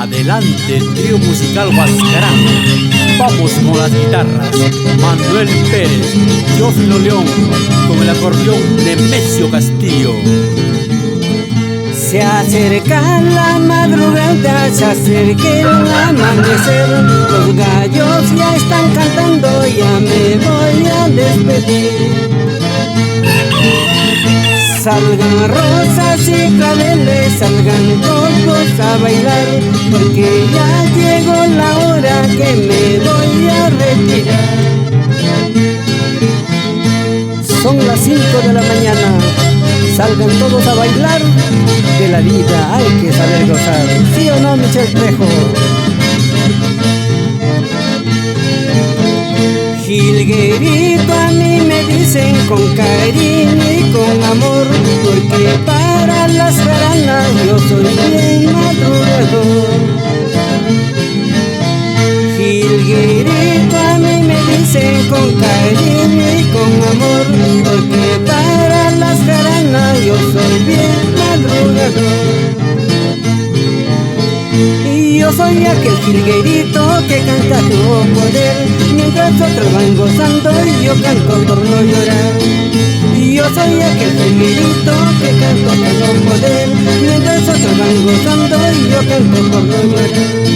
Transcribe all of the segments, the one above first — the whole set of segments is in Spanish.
Adelante, trío musical Huascarán. Vamos con las guitarras, Manuel Pérez, Teófilo León, con el acordeón Nemesio Castillo. Se acerca la madrugada, se acerca el amanecer, los gallos ya están cantando, ya me voy a despedir. Salgan rosas y claveles, salgan todos a bailar, porque ya llegó la hora que me voy a retirar. Son las 5 de la mañana, salgan todos a bailar, de la vida hay que saber gozar. ¿Sí o no, Michel Trejo? Jilguerito a mí me dicen con cariño y con amor, porque para las jaranas yo soy bien madrugador. Jilguerito a mí me dicen con cariño y con amor, porque para las jaranas yo soy bien madrugador. Y yo soy aquel jilguerito que canta tu poder, mientras otros van gozando y yo canto por no llorar. Y yo soy aquel jilguerito que canto por poder, mientras otros van gozando y yo canto por no llorar.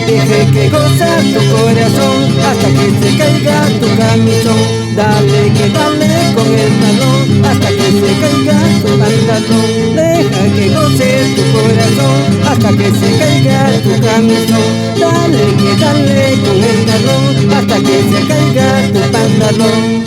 Deje que goza tu corazón hasta que se caiga tu camisón. Dale que dale con el talón hasta que se caiga tu pantalón. Deja que goce tu corazón hasta que se caiga tu camisón. Dale que dale con el talón hasta que se caiga tu pantalón.